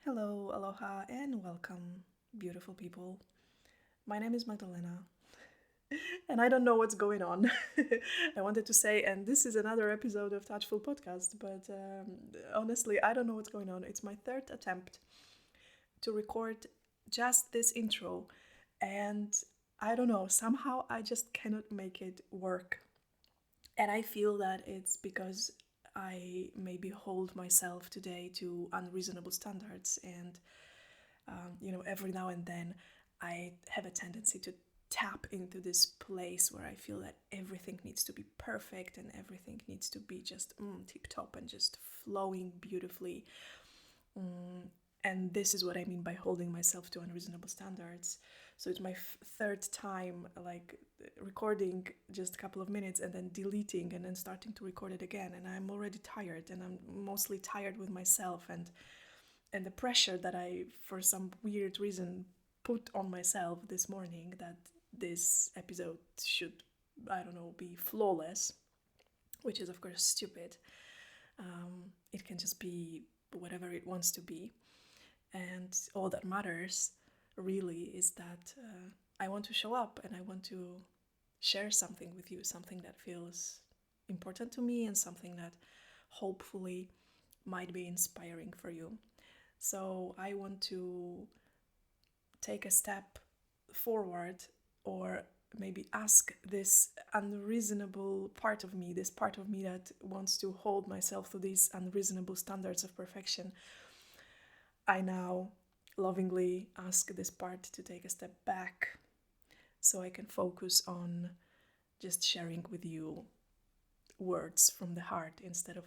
Hello, aloha, and welcome, beautiful people. My name is Magdalena, and I don't know what's going on. I wanted to say, and this is another episode of Touchful Podcast, but honestly, I don't know what's going on. It's my third attempt to record just this intro, and I don't know, somehow I just cannot make it work. And I feel that it's because I maybe hold myself today to unreasonable standards and every now and then I have a tendency to tap into this place where I feel that everything needs to be perfect and everything needs to be just tip top and just flowing beautifully. And this is what I mean by holding myself to unreasonable standards. So it's my third time, like recording just a couple of minutes and then deleting and then starting to record it again. And I'm already tired, and I'm mostly tired with myself and the pressure that I, for some weird reason, put on myself this morning that this episode should, I don't know, be flawless, which is, of course, stupid. It can just be whatever it wants to be. And all that matters really is that I want to show up and I want to share something with you, something that feels important to me and something that hopefully might be inspiring for you. So I want to take a step forward, or maybe ask this unreasonable part of me, this part of me that wants to hold myself to these unreasonable standards of perfection. I now lovingly ask this part to take a step back so I can focus on just sharing with you words from the heart instead of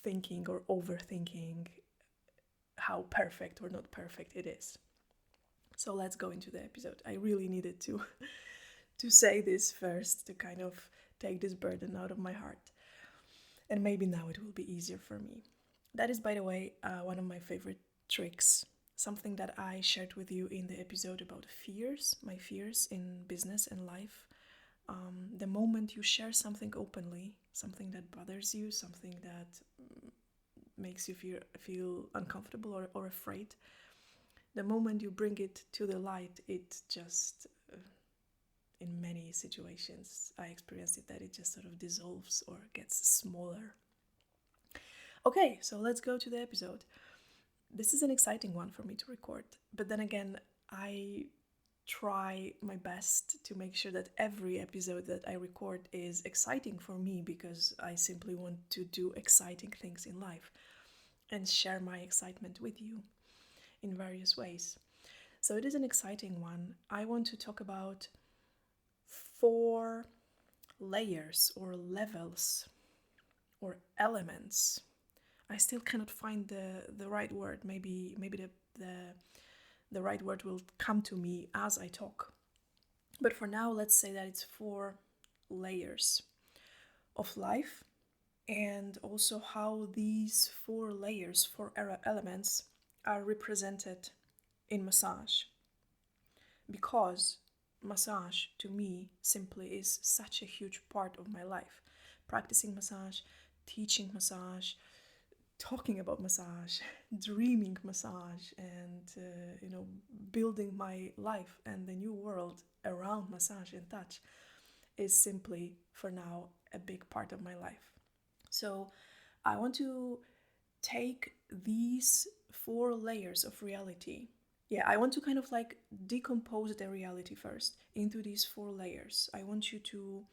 thinking or overthinking how perfect or not perfect it is. So let's go into the episode. I really needed to to say this first to kind of take this burden out of my heart. And maybe now it will be easier for me. That is, by the way, one of my favorite tricks. Something that I shared with you in the episode about fears, my fears in business and life. The moment you share something openly, something that bothers you, something that makes you feel uncomfortable or afraid, the moment you bring it to the light, it just, in many situations, I experienced it, that it just sort of dissolves or gets smaller. Okay, so let's go to the episode. This is an exciting one for me to record, but then again, I try my best to make sure that every episode that I record is exciting for me, because I simply want to do exciting things in life and share my excitement with you in various ways. So it is an exciting one. I want to talk about 4 layers or levels or elements. I still cannot find the right word. Maybe the right word will come to me as I talk. But for now, let's say that it's 4 layers of life, and also how these 4 layers, 4 elements, are represented in massage. Because massage, to me, simply is such a huge part of my life. Practicing massage, teaching massage, talking about massage, dreaming massage, and building my life and the new world around massage and touch is simply, for now, a big part of my life. So I want to take these 4 layers of reality. Yeah, I want to kind of like decompose the reality first into these 4 layers. I want you to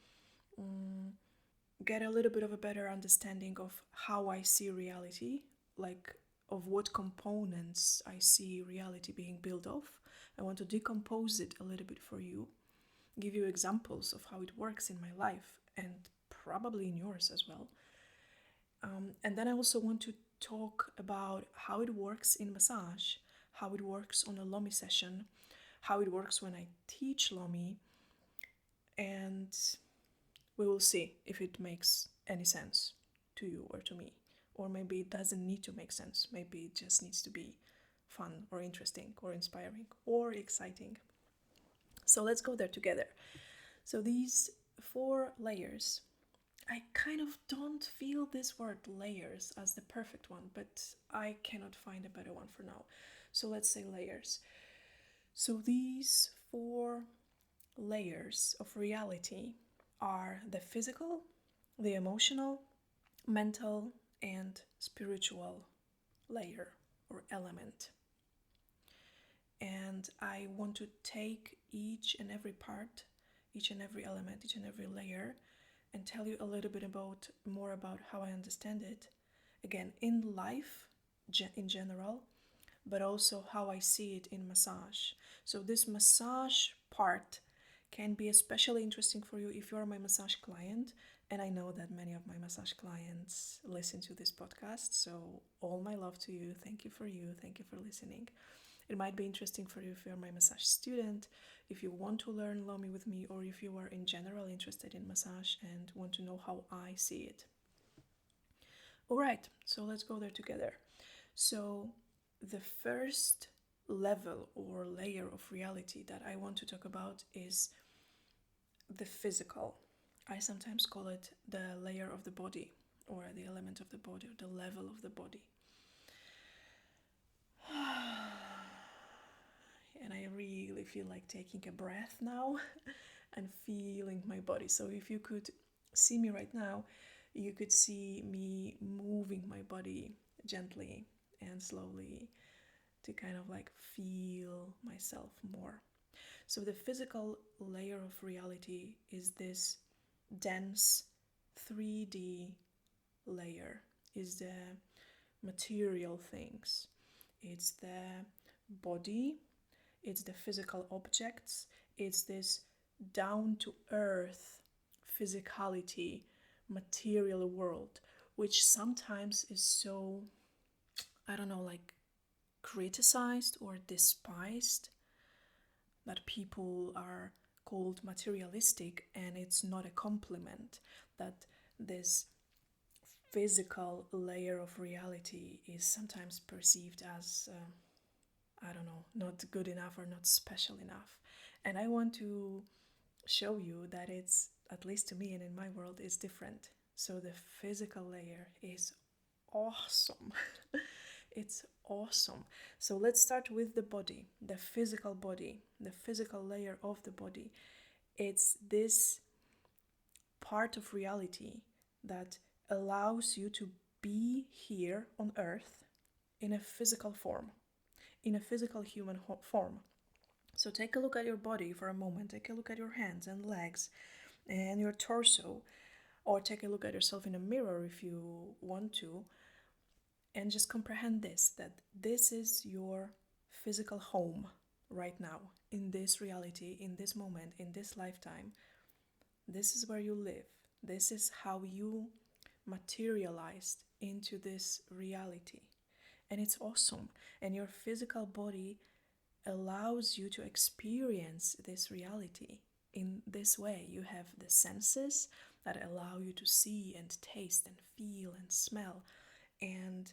get a little bit of a better understanding of how I see reality, like of what components I see reality being built of. I want to decompose it a little bit for you, give you examples of how it works in my life and probably in yours as well. And then I also want to talk about how it works in massage, how it works on a lomi session, how it works when I teach lomi, and we will see if it makes any sense to you or to me. Or maybe it doesn't need to make sense. Maybe it just needs to be fun or interesting or inspiring or exciting. So let's go there together. So these 4 layers, I kind of don't feel this word layers as the perfect one, but I cannot find a better one for now. So let's say layers. So these four layers of reality are the physical, the emotional, mental, and spiritual layer or element. And I want to take each and every part, each and every element, each and every layer, and tell you a little bit about more about how I understand it. Again, in life in general, but also how I see it in massage. So this massage part can be especially interesting for you if you are my massage client, and I know that many of my massage clients listen to this podcast, so all my love to you. Thank you for you. Thank you for listening. It might be interesting for you if you're my massage student, if you want to learn Lomi with me, or if you are in general interested in massage and want to know how I see it. Alright, so let's go there together. So, the first level or layer of reality that I want to talk about is the physical. I sometimes call it the layer of the body, or the element of the body, or the level of the body. And I really feel like taking a breath now and feeling my body. So if you could see me right now, you could see me moving my body gently and slowly to kind of like feel myself more. So the physical layer of reality is this dense 3D layer, is the material things. It's the body, it's the physical objects, it's this down to earth physicality, material world, which sometimes is so, I don't know, like criticized or despised, that people are called materialistic, and it's not a compliment. That this physical layer of reality is sometimes perceived as I don't know, not good enough or not special enough. And I want to show you that it's, at least to me and in my world, is different. So the physical layer is awesome. It's awesome. So let's start with the body, the physical layer of the body. It's this part of reality that allows you to be here on earth in a physical form, in a physical human form. So take a look at your body for a moment. Take a look at your hands and legs and your torso, or take a look at yourself in a mirror if you want to, and just comprehend this, that this is your physical home right now, in this reality, in this moment, in this lifetime. This is where you live. This is how you materialized into this reality. And it's awesome. And your physical body allows you to experience this reality in this way. You have the senses that allow you to see and taste and feel and smell. And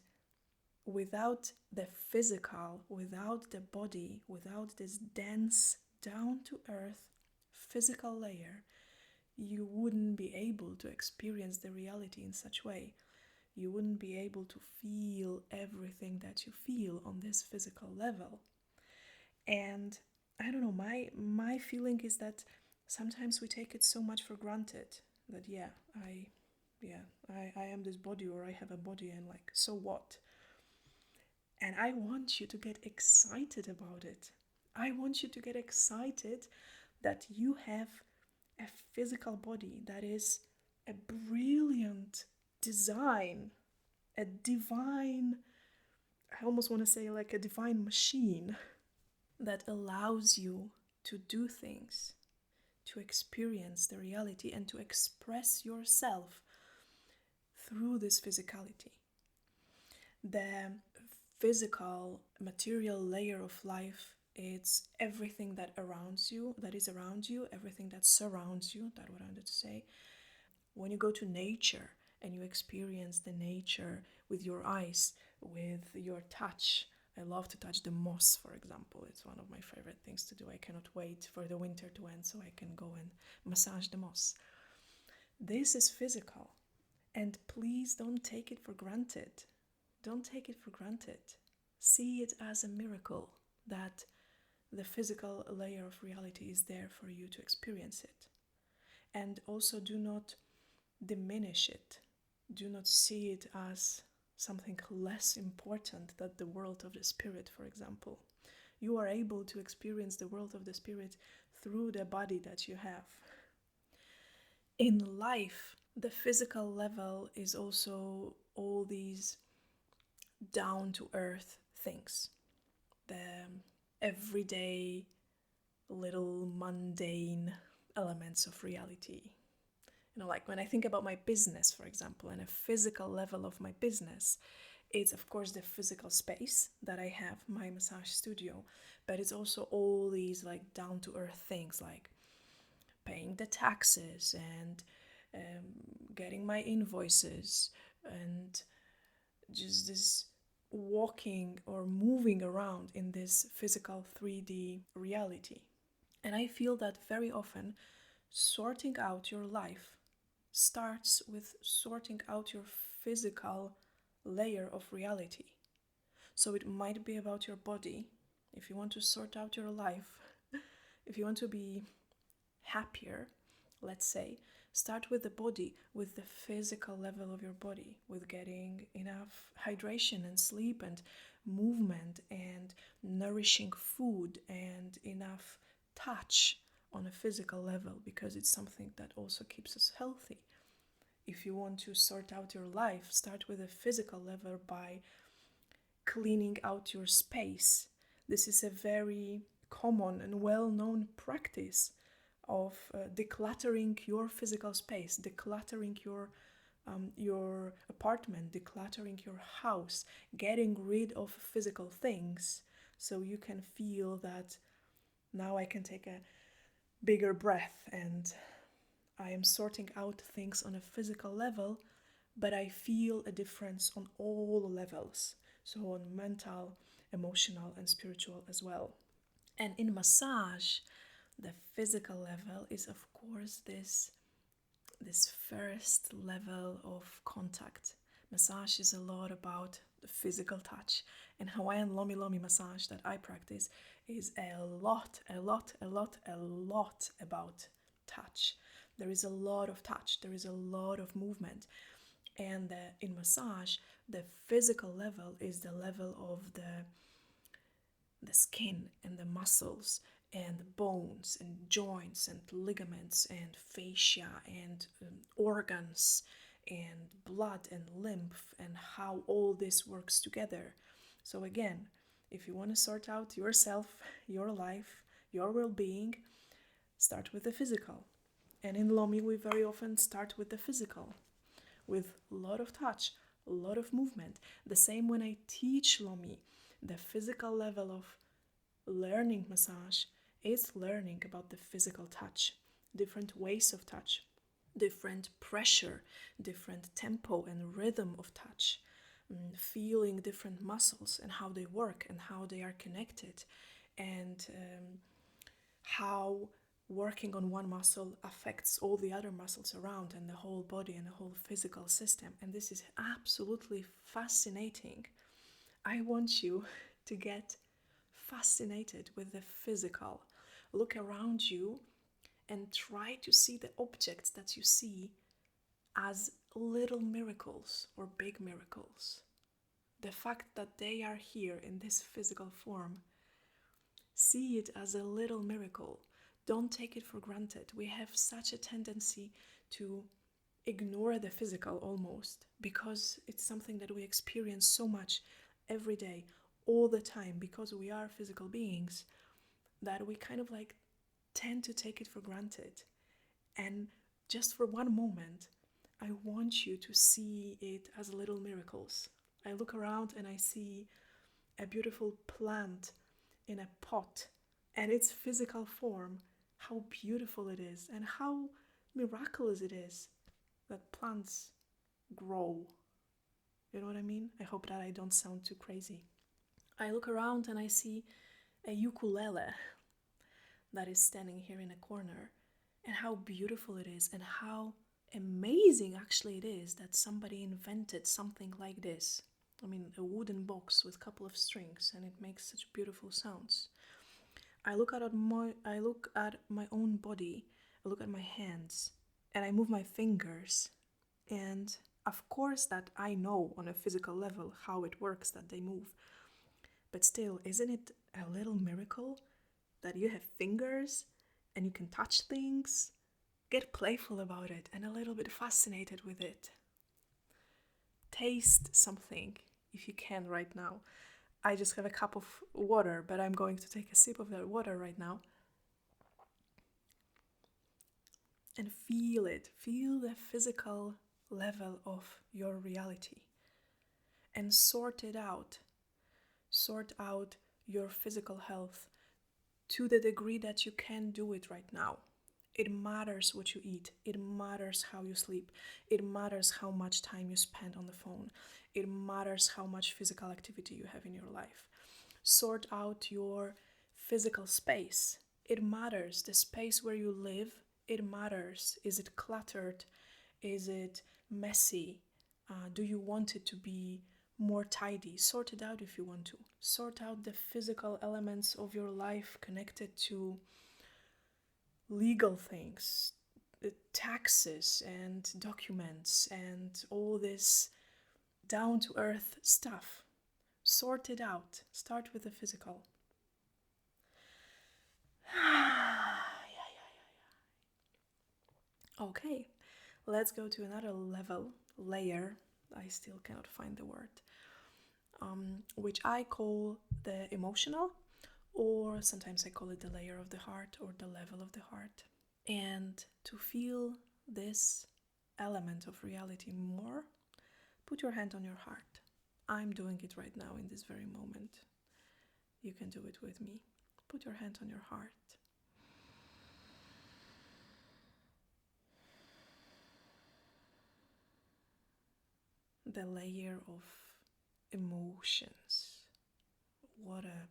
without the physical, without the body, without this dense, down to earth physical layer, you wouldn't be able to experience the reality in such way. You wouldn't be able to feel everything that you feel on this physical level. And I don't know, my feeling is that sometimes we take it so much for granted that I am this body, or I have a body, and like, so what? And I want you to get excited about it. I want you to get excited that you have a physical body that is a brilliant design, a divine, I almost want to say like a divine machine that allows you to do things, to experience the reality, and to express yourself through this physicality. The physical, material layer of life, it's everything that is around you, everything that surrounds you, that's what I wanted to say. When you go to nature and you experience the nature with your eyes, with your touch. I love to touch the moss, for example. It's one of my favorite things to do. I cannot wait for the winter to end so I can go and massage the moss. This is physical. And please don't take it for granted. Don't take it for granted. See it as a miracle that the physical layer of reality is there for you to experience it. And also do not diminish it. Do not see it as something less important than the world of the spirit, for example. You are able to experience the world of the spirit through the body that you have. In life, the physical level is also all these down to earth things, the everyday little mundane elements of reality. Like when I think about my business, for example, and a physical level of my business, it's of course the physical space that I have, my massage studio, but it's also all these like down to earth things like paying the taxes and getting my invoices and just this walking or moving around in this physical 3D reality. And I feel that very often sorting out your life starts with sorting out your physical layer of reality. So it might be about your body. If you want to sort out your life, if you want to be happier, let's say, start with the body, with the physical level of your body, with getting enough hydration and sleep and movement and nourishing food and enough touch on a physical level, because it's something that also keeps us healthy. If you want to sort out your life, start with a physical level by cleaning out your space. This is a very common and well-known practice of decluttering your physical space, decluttering your apartment, decluttering your house, getting rid of physical things so you can feel that now I can take a bigger breath and I am sorting out things on a physical level, but I feel a difference on all levels. So on mental, emotional, and spiritual as well. And in massage, the physical level is of course this first level of contact. Massage is a lot about the physical touch, and Hawaiian lomi lomi massage that I practice is a lot about touch. There is a lot of touch, there is a lot of movement, and in massage the physical level is the level of the skin and the muscles and the bones and joints and ligaments and fascia and organs and blood and lymph and how all this works together. So again, if you want to sort out yourself, your life, your well-being, start with the physical. And in Lomi we very often start with the physical, with a lot of touch, a lot of movement. The same when I teach Lomi, the physical level of learning massage is learning about the physical touch, different ways of touch, different pressure, different tempo and rhythm of touch, feeling different muscles and how they work and how they are connected, and how working on one muscle affects all the other muscles around and the whole body and the whole physical system. And this is absolutely fascinating. I want you to get fascinated with the physical. Look around you and try to see the objects that you see as little miracles or big miracles. The fact that they are here in this physical form, see it as a little miracle. Don't take it for granted. We have such a tendency to ignore the physical almost, because it's something that we experience so much every day, all the time, because we are physical beings, that we kind of like tend to take it for granted. And just for one moment, I want you to see it as little miracles. I look around and I see a beautiful plant in a pot and its physical form, how beautiful it is and how miraculous it is that plants grow. You know what I mean? I hope that I don't sound too crazy. I look around and I see a ukulele that is standing here in a corner, and how beautiful it is and how amazing actually it is that somebody invented something like this. I mean, a wooden box with a couple of strings, and it makes such beautiful sounds. I look at my own body, I look at my hands, and I move my fingers. And of course that I know on a physical level how it works that they move. But still, isn't it a little miracle that you have fingers and you can touch things? Get playful about it and a little bit fascinated with it. Taste something if you can right now. I just have a cup of water, but I'm going to take a sip of that water right now. And feel it. Feel the physical level of your reality. And sort it out. Sort out your physical health to the degree that you can do it right now. It matters what you eat. It matters how you sleep. It matters how much time you spend on the phone. It matters how much physical activity you have in your life. Sort out your physical space. It matters. The space where you live, it matters. Is it cluttered? Is it messy? Do you want it to be more tidy? Sort it out if you want to. Sort out the physical elements of your life connected to legal things, taxes and documents and all this down to earth stuff. Sort it out. Start with the physical. Okay, let's go to another layer. I still cannot find the word. Which I call the emotional, or sometimes I call it the layer of the heart or the level of the heart. And to feel this element of reality more, put your hand on your heart. I'm doing it right now in this very moment. You can do it with me. Put your hand on your heart. The layer of emotions. What a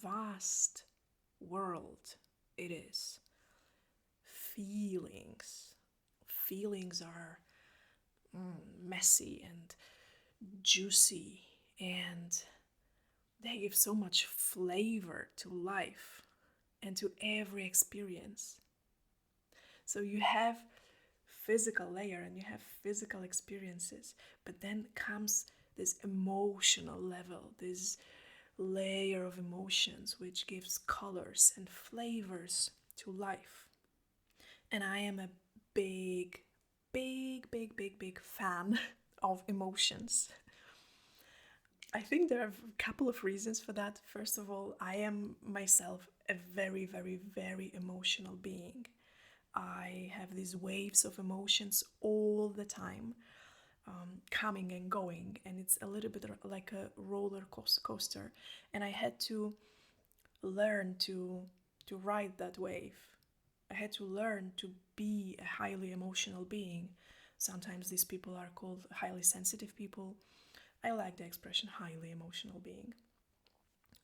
vast world it is. Feelings. Feelings are messy and juicy, and they give so much flavor to life and to every experience. So you have physical layer and you have physical experiences, but then comes this emotional level, this layer of emotions which gives colors and flavors to life. And I am a big fan of emotions. I think there are a couple of reasons for that. First of all, I am myself a very emotional being. I have these waves of emotions all the time, coming and going, and it's a little bit like a roller coaster. And I had to learn to ride that wave. I had to learn to be a highly emotional being. Sometimes these people are called highly sensitive people. I like the expression highly emotional being.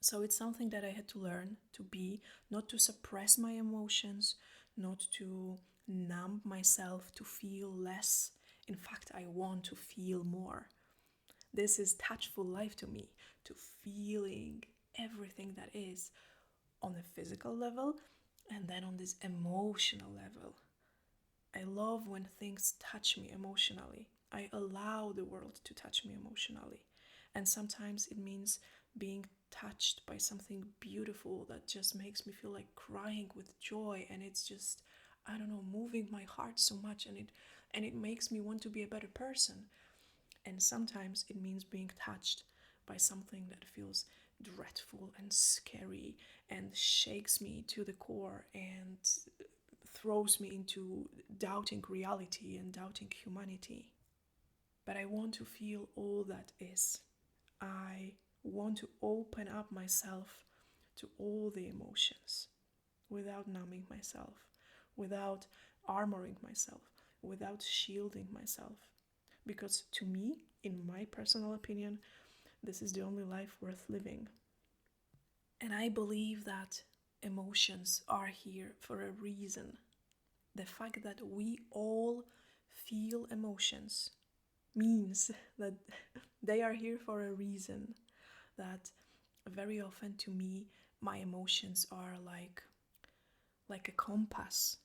So it's something that I had to learn to be, not to suppress my emotions, not to numb myself to feel less. In fact, I want to feel more. This is touchful life to me, to feeling everything that is on a physical level and then on this emotional level. I love when things touch me emotionally. I allow the world to touch me emotionally. And sometimes it means being touched by something beautiful that just makes me feel like crying with joy, and it's just, I don't know, moving my heart so much, and it makes me want to be a better person. And sometimes it means being touched by something that feels dreadful and scary and shakes me to the core and throws me into doubting reality and doubting humanity. But I want to feel all that is. I want to open up myself to all the emotions without numbing myself, without armoring myself, without shielding myself. Because to me, in my personal opinion, this is the only life worth living. And I believe that emotions are here for a reason. the fact that we all feel emotions means that they are here for a reason. That very often to me, my emotions are like a compass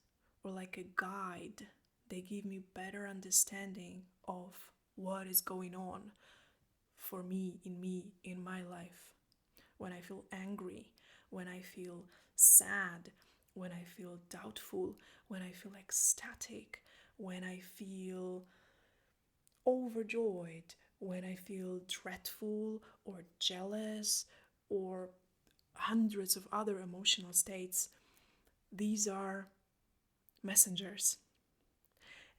or like a guide. They give me better understanding of what is going on for me, in my life. When I feel angry, when I feel sad, when I feel doubtful, when I feel ecstatic, when I feel overjoyed, when I feel dreadful or jealous or hundreds of other emotional states, these are messengers.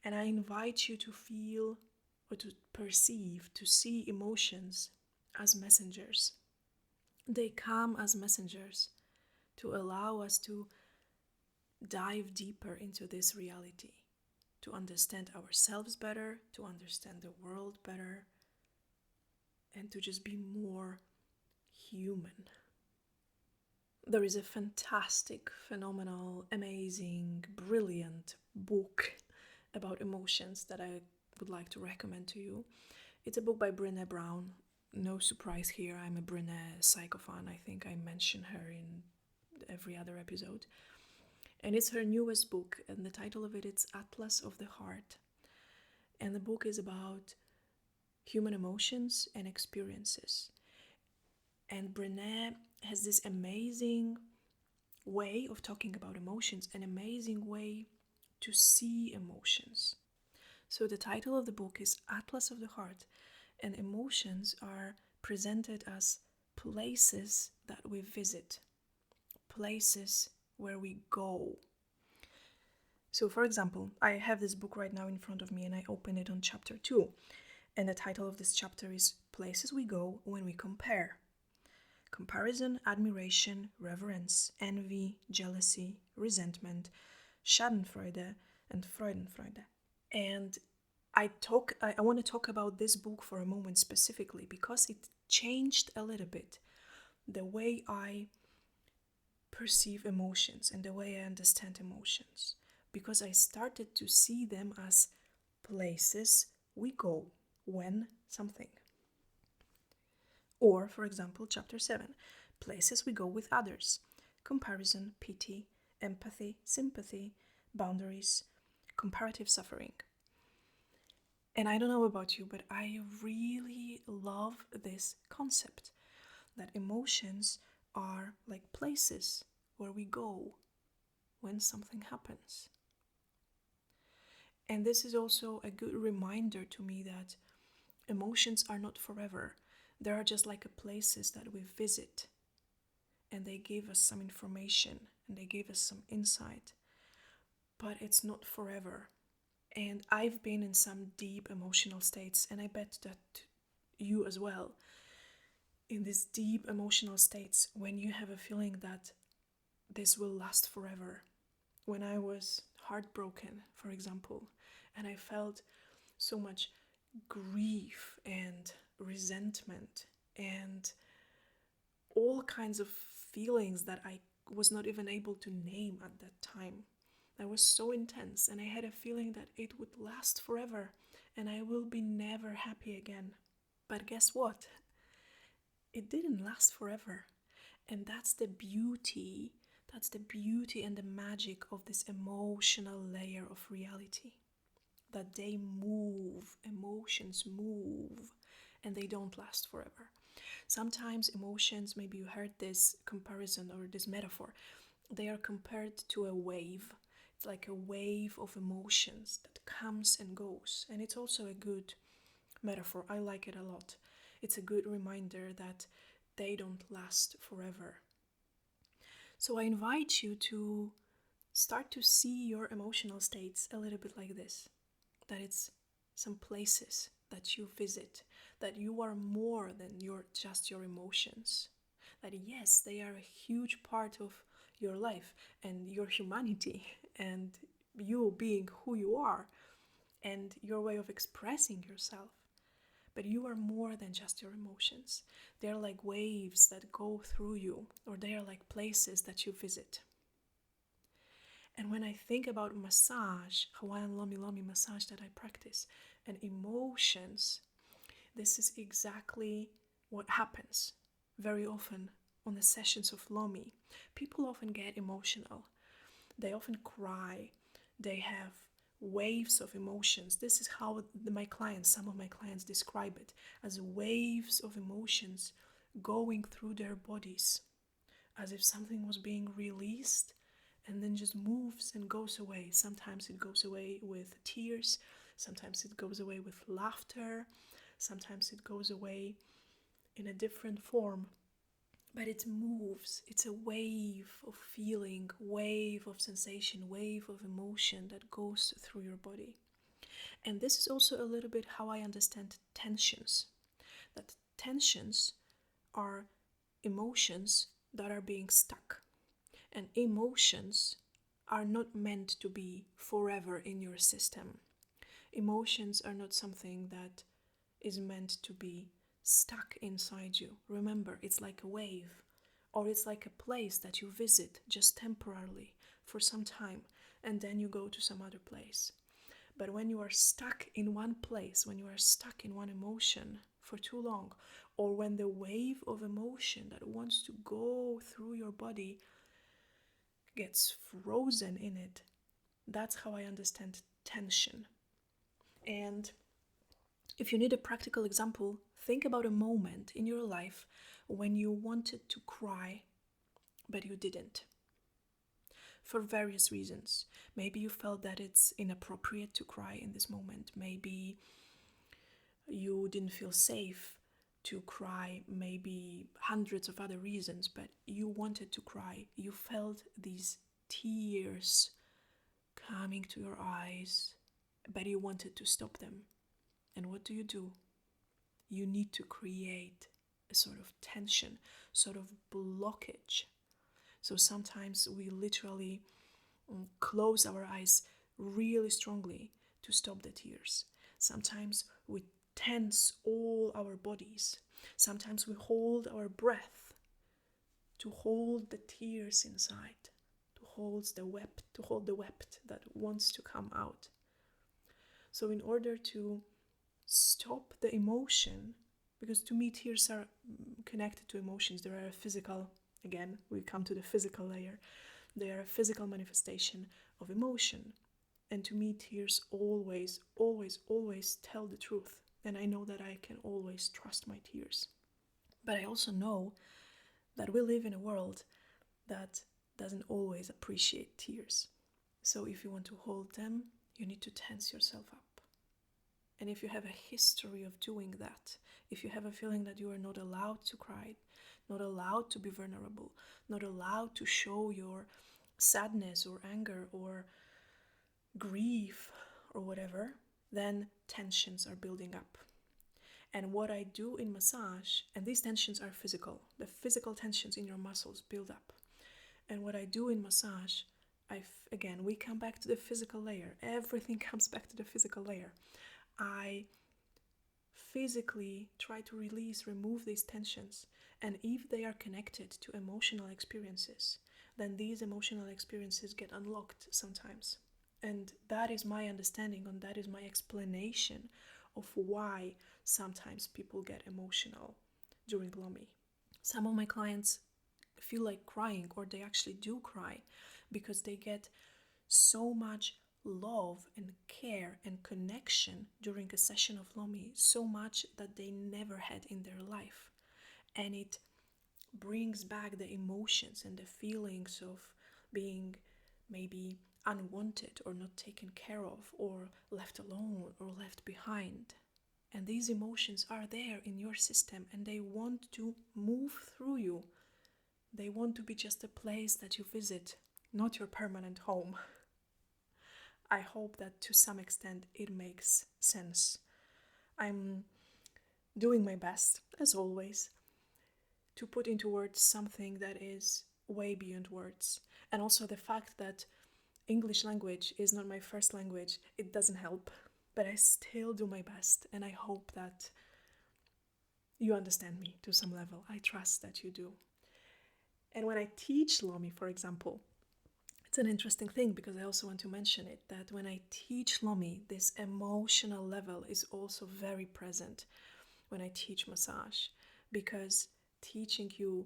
And I invite you to feel or to perceive, to see emotions as messengers. They come as messengers to allow us to dive deeper into this reality, to understand ourselves better, to understand the world better, and to just be more human. There is a fantastic, phenomenal, amazing, brilliant book about emotions that I would like to recommend to you. It's a book by Brené Brown. No surprise here, I'm a Brené psychophan. I think I mention her in every other episode. And it's her newest book, and the title of it is Atlas of the Heart. And the book is about human emotions and experiences. And Brené has this amazing way of talking about emotions, an amazing way to see emotions. So the title of the book is Atlas of the Heart, and emotions are presented as places that we visit, places where we go. So for example, I have this book right now in front of me and I open it on chapter 2. And the title of this chapter is Places We Go When We Compare. Comparison, admiration, reverence, envy, jealousy, resentment, Schadenfreude, and Freudenfreude. And I want to talk about this book for a moment specifically because it changed a little bit the way I perceive emotions and the way I understand emotions, because I started to see them as places we go when something. Or, for example, chapter 7, places we go with others, comparison, pity, empathy, sympathy, boundaries, comparative suffering. And I don't know about you, but I really love this concept that emotions are like places where we go when something happens. And this is also a good reminder to me that emotions are not forever. They are just like places that we visit, and they give us some information and they give us some insight, but it's not forever. And I've been in some deep emotional states, and I bet that you as well, in these deep emotional states when you have a feeling that this will last forever. When I was heartbroken, for example, and I felt so much grief and resentment and all kinds of feelings that I was not even able to name at that time. That was so intense, and I had a feeling that it would last forever and I will be never happy again. But guess what? It didn't last forever. And that's the beauty. That's the beauty and the magic of this emotional layer of reality. That they move, emotions move, and they don't last forever. Sometimes emotions, maybe you heard this comparison or this metaphor, they are compared to a wave. It's like a wave of emotions that comes and goes. And it's also a good metaphor. I like it a lot. It's a good reminder that they don't last forever. So I invite you to start to see your emotional states a little bit like this. That it's some places that you visit, that you are more than just your emotions. That yes, they are a huge part of your life and your humanity and you being who you are and your way of expressing yourself. But you are more than just your emotions. They're like waves that go through you, or they are like places that you visit. And when I think about massage, Hawaiian lomi lomi massage that I practice, and emotions, this is exactly what happens very often on the sessions of lomi. People often get emotional. They often cry. They have waves of emotions. This is how some of my clients describe it, as waves of emotions going through their bodies, as if something was being released and then just moves and goes away. Sometimes it goes away with tears, sometimes it goes away with laughter, sometimes it goes away in a different form. But it moves. It's a wave of feeling, wave of sensation, wave of emotion that goes through your body. And this is also a little bit how I understand tensions. That tensions are emotions that are being stuck. And emotions are not meant to be forever in your system. Emotions are not something that is meant to be stuck inside you. Remember, it's like a wave, or it's like a place that you visit just temporarily for some time, and then you go to some other place. But when you are stuck in one place, when you are stuck in one emotion for too long, or when the wave of emotion that wants to go through your body gets frozen in it, that's how I understand tension. And if you need a practical example, think about a moment in your life when you wanted to cry, but you didn't. For various reasons. Maybe you felt that it's inappropriate to cry in this moment. Maybe you didn't feel safe to cry. Maybe hundreds of other reasons, but you wanted to cry. You felt these tears coming to your eyes, but you wanted to stop them. And what do? You need to create a sort of tension, sort of blockage. So sometimes we literally close our eyes really strongly to stop the tears. Sometimes we tense all our bodies. Sometimes we hold our breath to hold the tears inside, to hold the wept that wants to come out. So in order to stop the emotion, because to me tears are connected to emotions, there are a physical, again we come to the physical layer, they are a physical manifestation of emotion. And to me tears always tell the truth, and I know that I can always trust my tears. But I also know that we live in a world that doesn't always appreciate tears. So if you want to hold them, you need to tense yourself up. And if you have a history of doing that, if you have a feeling that you are not allowed to cry, not allowed to be vulnerable, not allowed to show your sadness or anger or grief or whatever, then tensions are building up. And what I do in massage, and these tensions are physical, the physical tensions in your muscles build up. And what I do in massage, again, we come back to the physical layer. Everything comes back to the physical layer. I physically try to remove these tensions. And if they are connected to emotional experiences, then these emotional experiences get unlocked sometimes. And that is my understanding, and that is my explanation of why sometimes people get emotional during Lomi. Some of my clients feel like crying, or they actually do cry, because they get so much love and care and connection during a session of Lomi, so much that they never had in their life. And it brings back the emotions and the feelings of being maybe unwanted or not taken care of or left alone or left behind. And these emotions are there in your system, and they want to move through you. They want to be just a place that you visit, not your permanent home. I hope that to some extent it makes sense. I'm doing my best, as always, to put into words something that is way beyond words. And also the fact that English language is not my first language, it doesn't help. But I still do my best, and I hope that you understand me to some level. I trust that you do. And when I teach Lomi, for example, It's an interesting thing because I also want to mention it that when I teach Lomi, this emotional level is also very present when I teach massage, because teaching you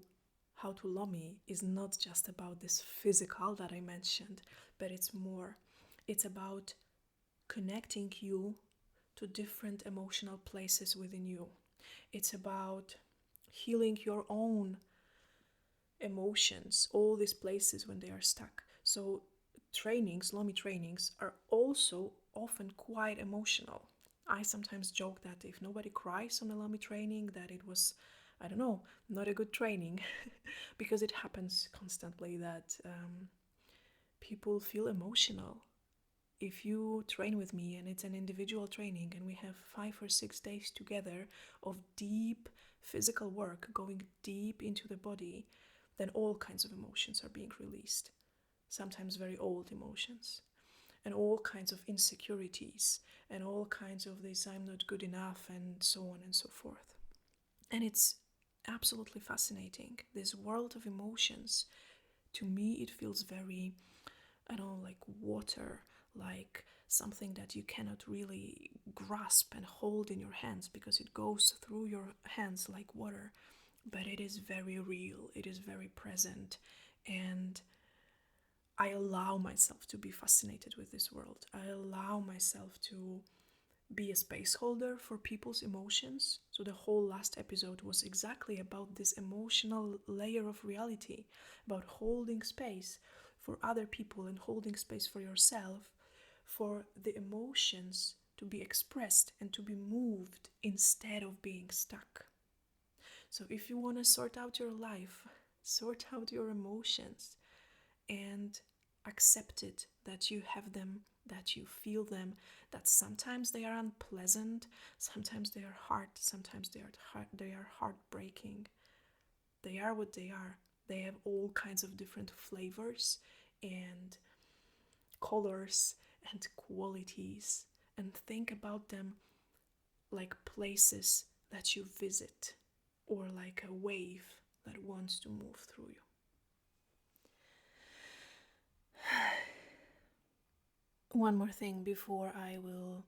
how to Lomi is not just about this physical that I mentioned, but it's more. It's about connecting you to different emotional places within you. It's about healing your own emotions, all these places when they are stuck. So trainings, Lomi trainings, are also often quite emotional. I sometimes joke that if nobody cries on a Lomi training, that it was, I don't know, not a good training, because it happens constantly that people feel emotional. If you train with me and it's an individual training and we have 5 or 6 days together of deep physical work, going deep into the body, then all kinds of emotions are being released. Sometimes very old emotions, and all kinds of insecurities, and all kinds of this I'm not good enough, and so on and so forth. And it's absolutely fascinating. This world of emotions, to me, it feels very, I don't know, like water, like something that you cannot really grasp and hold in your hands because it goes through your hands like water. But it is very real, it is very present, and I allow myself to be fascinated with this world. I allow myself to be a space holder for people's emotions. So the whole last episode was exactly about this emotional layer of reality, about holding space for other people and holding space for yourself, for the emotions to be expressed and to be moved instead of being stuck. So if you want to sort out your life, sort out your emotions, and accept it that you have them, that you feel them, that sometimes they are unpleasant, sometimes they are hard, sometimes they are heartbreaking. They are what they are. They have all kinds of different flavors and colors and qualities, and think about them like places that you visit or like a wave that wants to move through you. One more thing before I will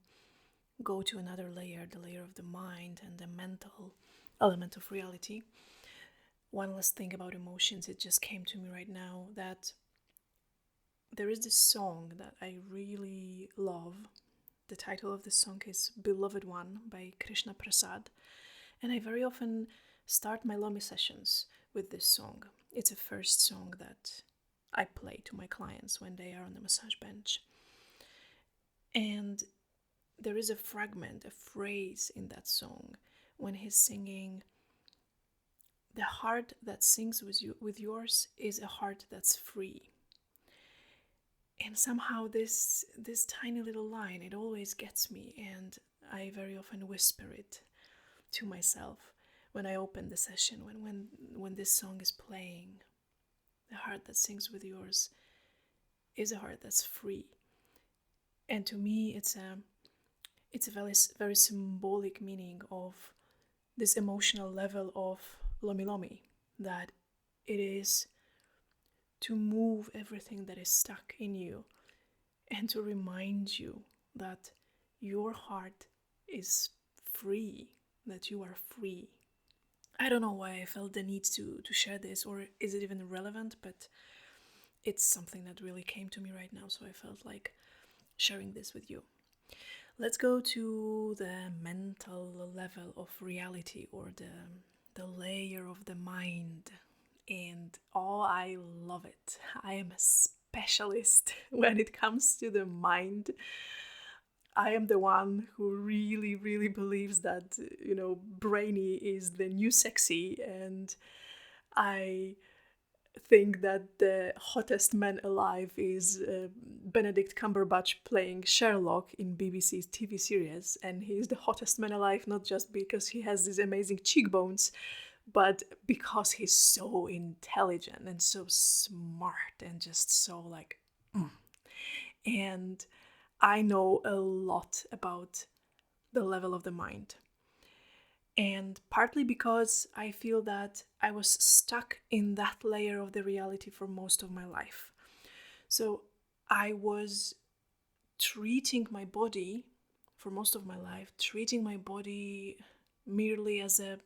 go to another layer, the layer of the mind and the mental element of reality. One last thing about emotions, it just came to me right now that there is this song that I really love. The title of this song is Beloved One by Krishna Prasad, and I very often start my Lomi sessions with this song. It's a first song that I play to my clients when they are on the massage bench. And there is a fragment, a phrase in that song when he's singing, "The heart that sings with yours is a heart that's free." And somehow this tiny little line, it always gets me, and I very often whisper it to myself when I open the session, when this song is playing. The heart that sings with yours is a heart that's free. And to me, it's a very, very symbolic meaning of this emotional level of Lomi Lomi, that it is to move everything that is stuck in you and to remind you that your heart is free, that you are free. I don't know why I felt the need to share this, or is it even relevant, but it's something that really came to me right now, so I felt like sharing this with you. Let's go to the mental level of reality, or the layer of the mind. And oh, I love it. I am a specialist when it comes to the mind. I am the one who really, really believes that, brainy is the new sexy. And I think that the hottest man alive is Benedict Cumberbatch playing Sherlock in BBC's TV series. And he's the hottest man alive not just because he has these amazing cheekbones, but because he's so intelligent and so smart and just so like... And I know a lot about the level of the mind. And partly because I feel that I was stuck in that layer of the reality for most of my life. So I was treating my body for most of my life, treating my body merely as a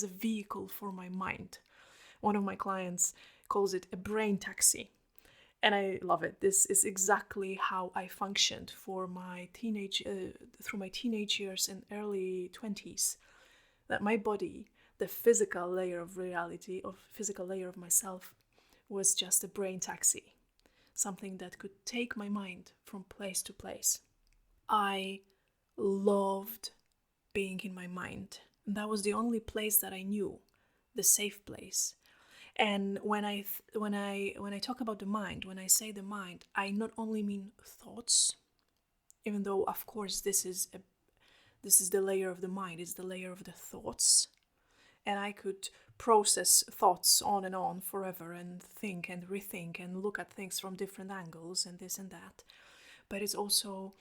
vehicle for my mind. One of my clients calls it a brain taxi. And I love it. This is exactly how I functioned for my through my teenage years and early 20s. That my body, the physical layer of reality, of physical layer of myself, was just a brain taxi, something that could take my mind from place to place. I loved being in my mind. And that was the only place that I knew, the safe place. And when I talk about the mind, when I say the mind, I not only mean thoughts, even though of course this is the layer of the mind, it's the layer of the thoughts, and I could process thoughts on and on forever and think and rethink and look at things from different angles and this and that. But it's also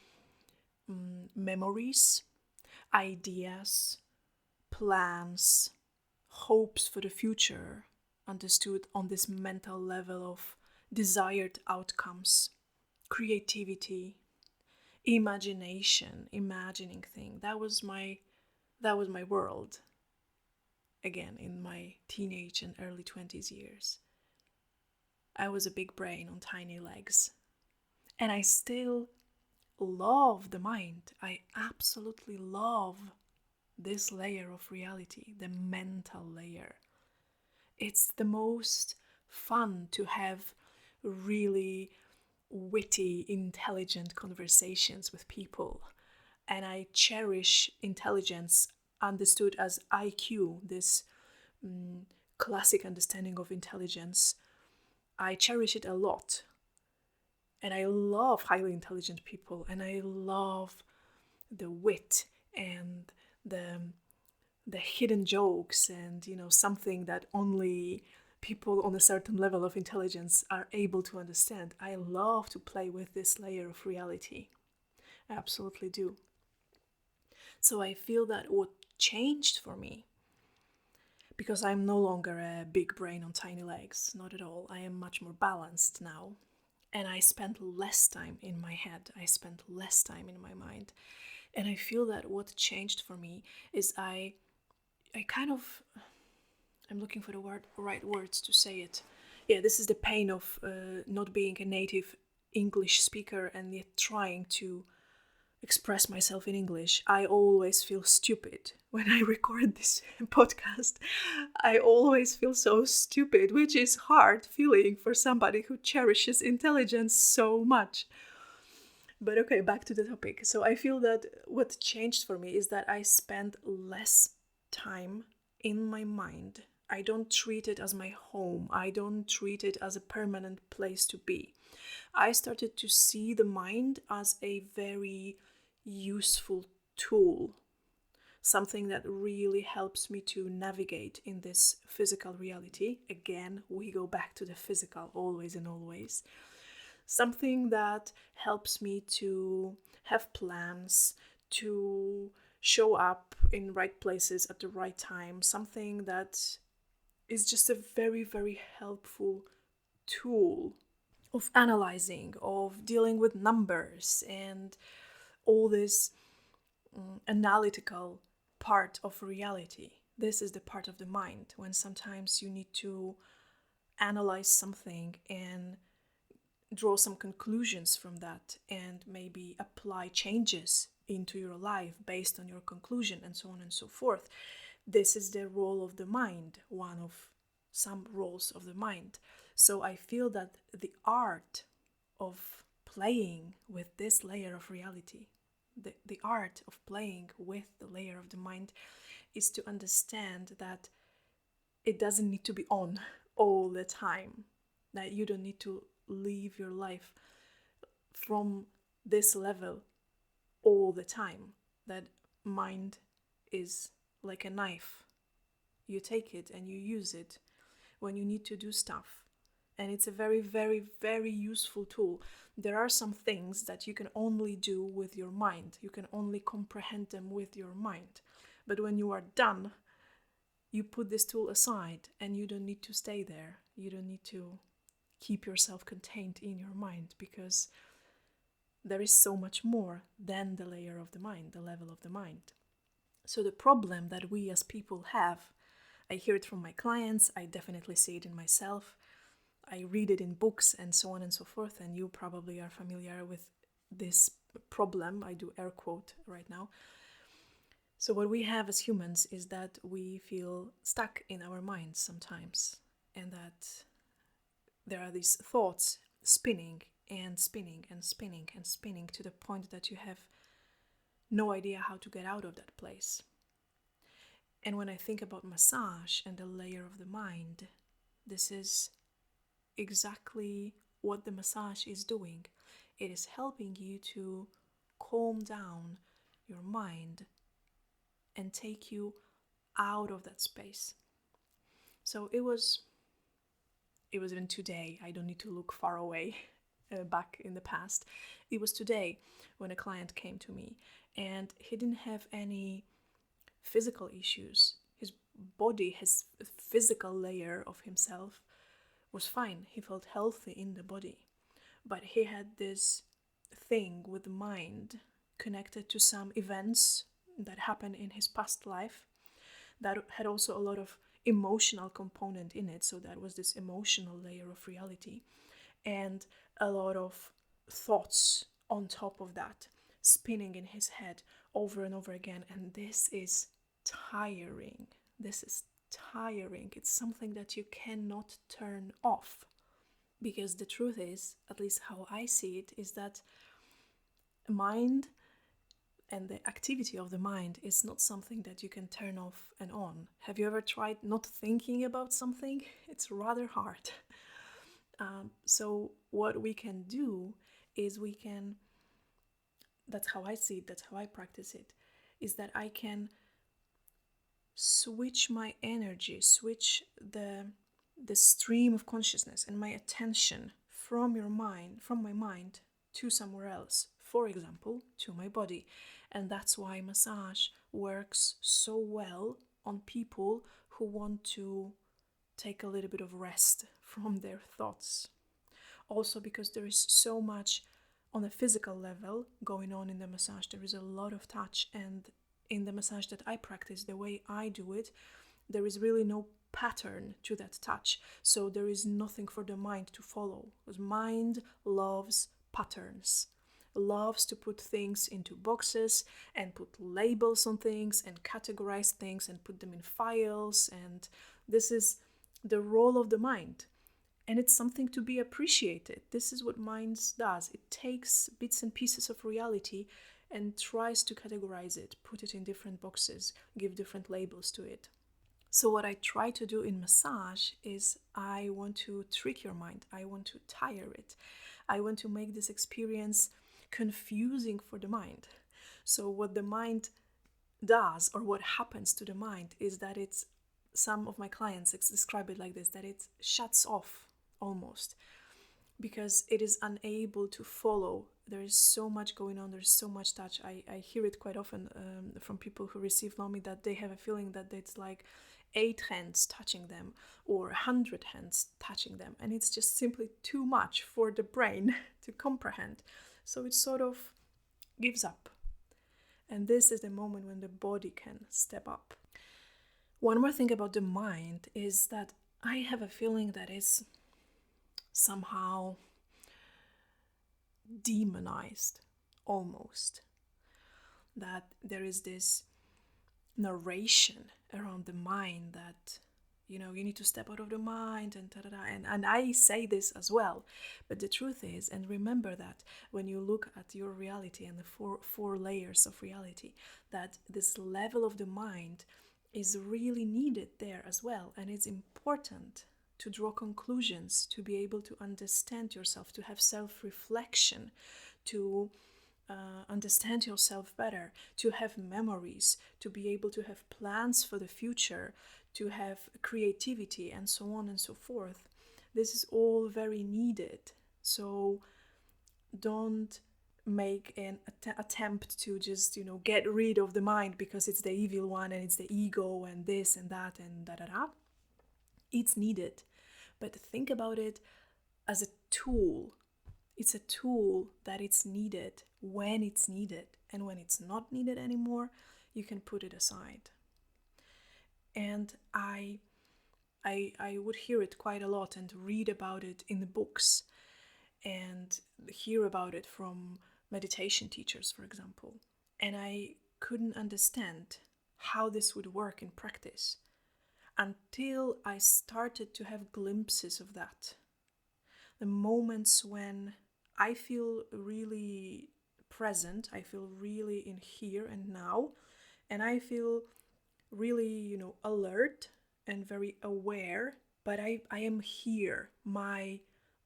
memories, ideas, plans, hopes for the future, understood on this mental level of desired outcomes, creativity, imagination, imagining things. That was my world. Again, in my teenage and early 20s years. I was a big brain on tiny legs. And I still love the mind. I absolutely love this layer of reality, the mental layer. It's the most fun to have really witty, intelligent conversations with people. And I cherish intelligence, understood as IQ, this classic understanding of intelligence. I cherish it a lot. And I love highly intelligent people, and I love the wit and the hidden jokes, and something that only people on a certain level of intelligence are able to understand. I love to play with this layer of reality. I absolutely do. So I feel that what changed for me, because I'm no longer a big brain on tiny legs, not at all. I am much more balanced now. And I spend less time in my head. I spend less time in my mind. And I feel that what changed for me is I'm looking for the right words to say it. Yeah, this is the pain of not being a native English speaker and yet trying to express myself in English. I always feel stupid when I record this podcast. I always feel so stupid, which is hard feeling for somebody who cherishes intelligence so much. But okay, back to the topic. So I feel that what changed for me is that I spend less time in my mind. I don't treat it as my home. I don't treat it as a permanent place to be. I started to see the mind as a very useful tool, something that really helps me to navigate in this physical reality. Again, we go back to the physical always and always. Something that helps me to have plans, to show up in right places at the right time. Something that is just a very, very helpful tool of analyzing, of dealing with numbers and all this analytical part of reality. This is the part of the mind when sometimes you need to analyze something and draw some conclusions from that and maybe apply changes into your life based on your conclusion and so on and so forth. This is the role of the mind, one of some roles of the mind. So I feel that the art of playing with this layer of reality, the art of playing with the layer of the mind, is to understand that it doesn't need to be on all the time, that you don't need to live your life from this level all the time, that mind is like a knife. You take it and you use it when you need to do stuff. And it's a very, very, very useful tool. There are some things that you can only do with your mind. You can only comprehend them with your mind. But when you are done, you put this tool aside and you don't need to stay there. You don't need to keep yourself contained in your mind, because there is so much more than the layer of the mind, the level of the mind. So the problem that we as people have, I hear it from my clients, I definitely see it in myself, I read it in books and so on and so forth, and you probably are familiar with this problem. I do air quote right now. So what we have as humans is that we feel stuck in our minds sometimes, and that there are these thoughts spinning and spinning and spinning and spinning to the point that you have no idea how to get out of that place. And when I think about massage and the layer of the mind, this is exactly what the massage is doing. It is helping you to calm down your mind and take you out of that space. So it was even today. I don't need to look far away back in the past. It was today when a client came to me, and he didn't have any physical issues. His body, his physical layer of himself was fine. He felt healthy in the body. But he had this thing with the mind connected to some events that happened in his past life that had also a lot of emotional component in it. So that was this emotional layer of reality, and a lot of thoughts on top of that spinning in his head over and over again. And this is tiring. This is tiring. It's something that you cannot turn off, because the truth is, at least how I see it, is that mind and the activity of the mind is not something that you can turn off and on. Have you ever tried not thinking about something? It's rather hard. So what we can do is that's how I see it, that's how I practice it, is that I can switch my energy, switch the stream of consciousness and my attention from my mind to somewhere else, for example, to my body. And that's why massage works so well on people who want to take a little bit of rest from their thoughts. Also because there is so much on a physical level going on in the massage. There is a lot of touch, and in the massage that I practice, the way I do it, there is really no pattern to that touch. So there is nothing for the mind to follow, because mind loves patterns, loves to put things into boxes and put labels on things and categorize things and put them in files. And this is the role of the mind. And it's something to be appreciated. This is what mind does. It takes bits and pieces of reality and tries to categorize it, put it in different boxes, give different labels to it. So what I try to do in massage is I want to trick your mind. I want to tire it. I want to make this experience confusing for the mind. So what the mind does, or what happens to the mind, is that some of my clients describe it like this, that it shuts off almost, because it is unable to follow. There is so much going on, there's so much touch. I hear it quite often from people who receive lomi, that they have a feeling that it's like 8 hands touching them or 100 hands touching them, and it's just simply too much for the brain to comprehend. So it sort of gives up. And this is the moment when the body can step up. One more thing about the mind is that I have a feeling that it's somehow demonized, almost. That there is this narration around the mind that, you need to step out of the mind and and I say this as well. But the truth is, and remember that when you look at your reality and the four layers of reality, that this level of the mind is really needed there as well. And it's important to draw conclusions, to be able to understand yourself, to have self-reflection, to understand yourself better, to have memories, to be able to have plans for the future, to have creativity, and so on and so forth. This is all very needed. So don't make an attempt to just, get rid of the mind because it's the evil one and it's the ego and this and that and da-da-da. It's needed. But think about it as a tool. It's a tool that it's needed when it's needed, and when it's not needed anymore, you can put it aside. And I would hear it quite a lot and read about it in the books and hear about it from meditation teachers, for example. And I couldn't understand how this would work in practice until I started to have glimpses of that. The moments when I feel really present, I feel really in here and now, and I feel really, alert and very aware, but I am here.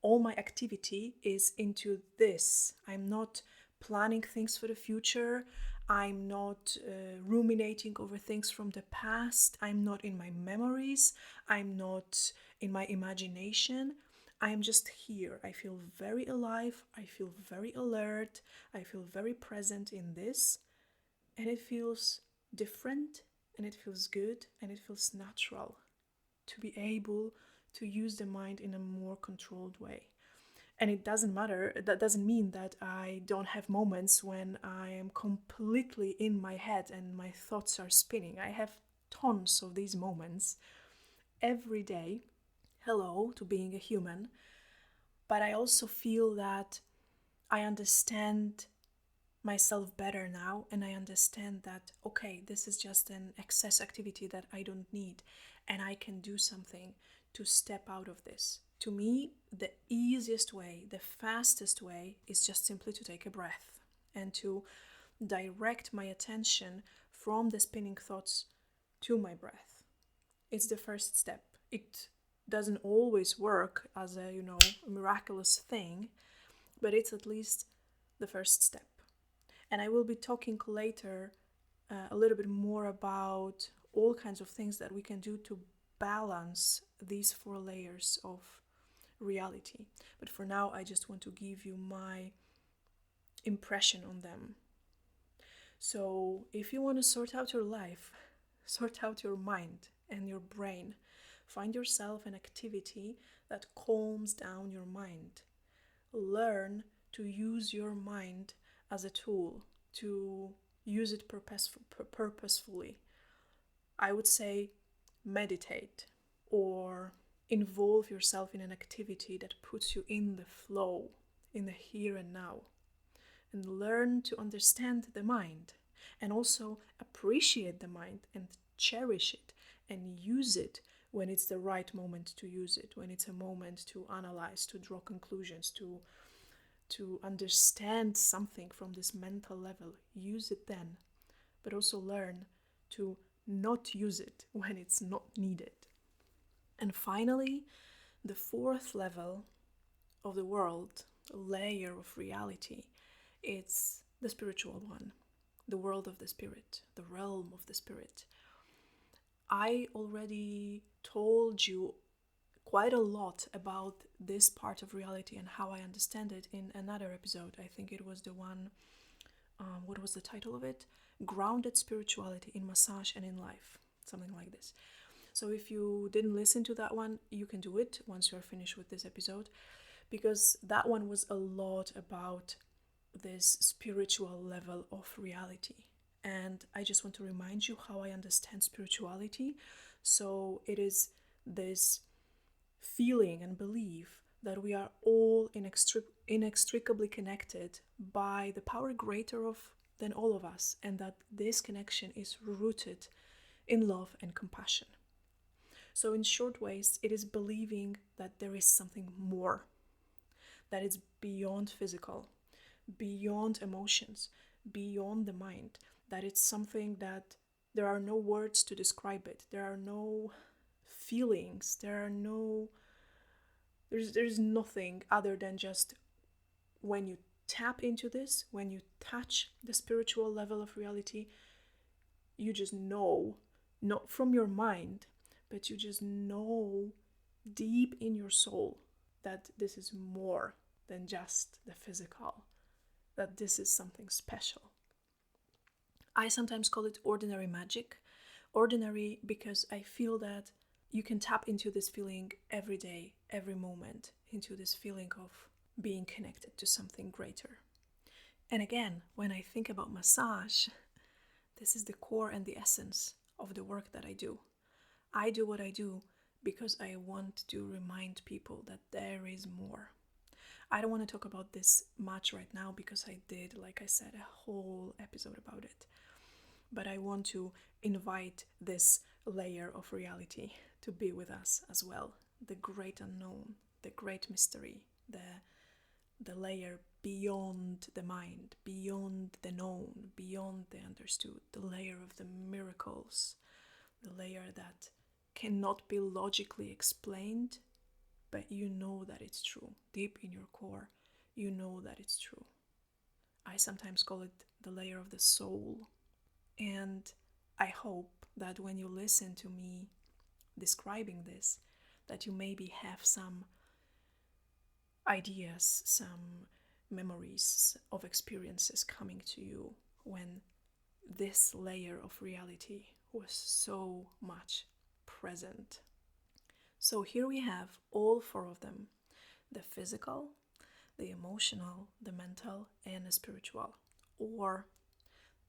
All my activity is into this. I'm not planning things for the future. I'm not ruminating over things from the past. I'm not in my memories. I'm not in my imagination. I'm just here. I feel very alive. I feel very alert. I feel very present in this. And it feels different, and it feels good, and it feels natural to be able to use the mind in a more controlled way. And it doesn't matter, that doesn't mean that I don't have moments when I am completely in my head and my thoughts are spinning. I have tons of these moments every day. Hello to being a human. But I also feel that I understand myself better now, and I understand that, okay, this is just an excess activity that I don't need, and I can do something to step out of this. To me, the easiest way, the fastest way, is just simply to take a breath and to direct my attention from the spinning thoughts to my breath. It's the first step. It doesn't always work as a miraculous thing, but it's at least the first step. And I will be talking later a little bit more about all kinds of things that we can do to balance these 4 layers of reality. But for now, I just want to give you my impression on them. So if you want to sort out your life, sort out your mind and your brain, find yourself an activity that calms down your mind. Learn to use your mind as a tool, to use it purposefully. I would say meditate, or involve yourself in an activity that puts you in the flow, in the here and now. And learn to understand the mind, and also appreciate the mind and cherish it and use it when it's the right moment to use it, when it's a moment to analyze, to draw conclusions, to understand something from this mental level. Use it then, but also learn to not use it when it's not needed. And finally, the 4th level of the world, a layer of reality, it's the spiritual one, the world of the spirit, the realm of the spirit. I already told you quite a lot about this part of reality and how I understand it in another episode. I think it was the one, what was the title of it? Grounded Spirituality in Massage and in Life, something like this. So if you didn't listen to that one, you can do it once you're finished with this episode, because that one was a lot about this spiritual level of reality. And I just want to remind you how I understand spirituality. So it is this feeling and belief that we are all inextricably connected by the power greater than all of us, and that this connection is rooted in love and compassion. So in short ways, it is believing that there is something more, that it's beyond physical, beyond emotions, beyond the mind, that it's something that there are no words to describe it, there are no feelings, there's nothing other than just when you tap into this, when you touch the spiritual level of reality, you just know, not from your mind, but you just know deep in your soul that this is more than just the physical, that this is something special. I sometimes call it ordinary magic. Ordinary because I feel that you can tap into this feeling every day, every moment, into this feeling of being connected to something greater. And again, when I think about massage, this is the core and the essence of the work that I do. I do what I do because I want to remind people that there is more. I don't want to talk about this much right now because I did, like I said, a whole episode about it. But I want to invite this layer of reality to be with us as well. The great unknown, the great mystery, the layer beyond the mind, beyond the known, beyond the understood, the layer of the miracles, the layer that cannot be logically explained, but you know that it's true. Deep in your core, you know that it's true. I sometimes call it the layer of the soul. And I hope that when you listen to me describing this, that you maybe have some ideas, some memories of experiences coming to you when this layer of reality was so much present. So here we have all four of them: the physical, the emotional, the mental, and the spiritual, or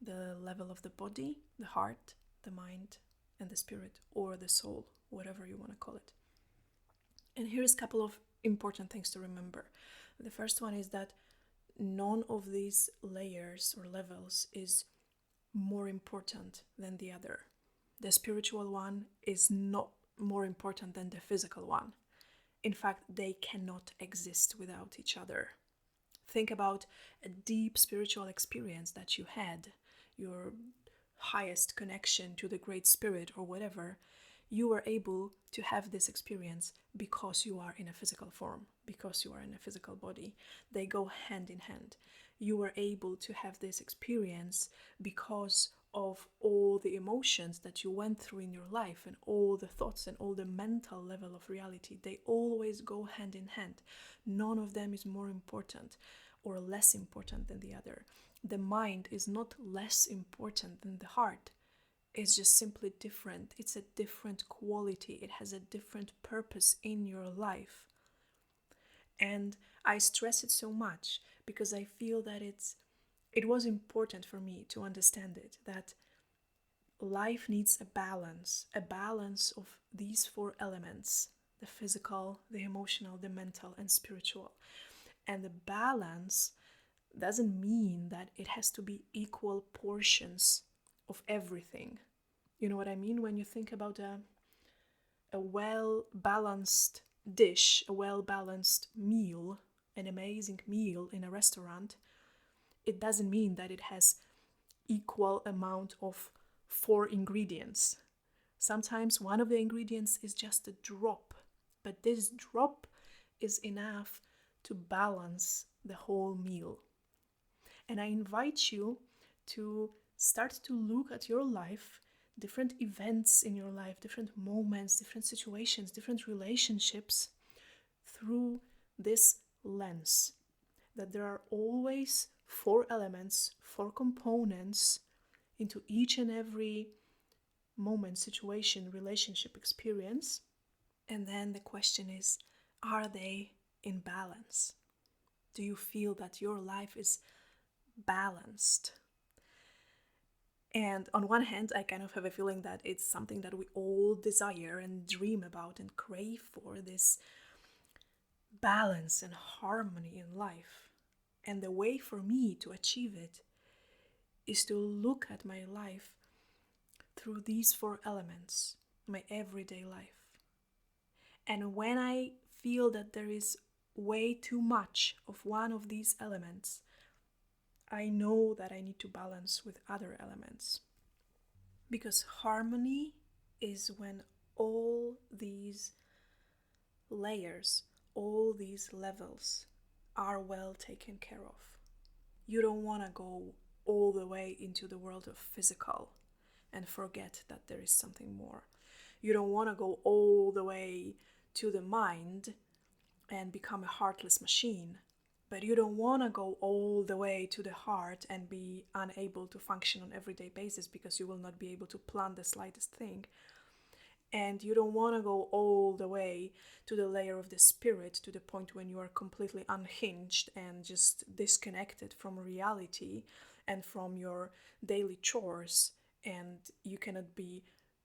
the level of the body, the heart, the mind, and the spirit, or the soul, whatever you want to call it. And here's a couple of important things to remember. The first one is that none of these layers or levels is more important than the other. The spiritual one is not more important than the physical one. In fact, they cannot exist without each other. Think about a deep spiritual experience that you had, your highest connection to the Great Spirit or whatever. You were able to have this experience because you are in a physical form, because you are in a physical body. They go hand in hand. You were able to have this experience because of all the emotions that you went through in your life and all the thoughts and all the mental level of reality. They always go hand in hand. None of them is more important or less important than the other. The mind is not less important than the heart. It's just simply different. It's a different quality. It has a different purpose in your life. And I stress it so much because I feel that it was important for me to understand it, that life needs a balance of these four elements: the physical, the emotional, the mental, and spiritual. And the balance doesn't mean that it has to be equal portions of everything. You know what I mean? When you think about a well-balanced dish, a well-balanced meal, an amazing meal in a restaurant, it doesn't mean that it has equal amount of 4 ingredients. Sometimes one of the ingredients is just a drop, but this drop is enough to balance the whole meal. And I invite you to start to look at your life, different events in your life, different moments, different situations, different relationships, through this lens, that there are always 4 elements, 4 components into each and every moment, situation, relationship, experience. And then the question is, are they in balance? Do you feel that your life is balanced? And on one hand, I kind of have a feeling that it's something that we all desire and dream about and crave for, this balance and harmony in life. And the way for me to achieve it is to look at my life through these 4 elements, my everyday life. And when I feel that there is way too much of one of these elements, I know that I need to balance with other elements. Because harmony is when all these layers, all these levels are well taken care of. You don't want to go all the way into the world of physical and forget that there is something more. You don't want to go all the way to the mind and become a heartless machine. But you don't want to go all the way to the heart and be unable to function on an everyday basis because you will not be able to plan the slightest thing. And you don't want to go all the way to the layer of the spirit, to the point when you are completely unhinged and just disconnected from reality and from your daily chores, and you cannot be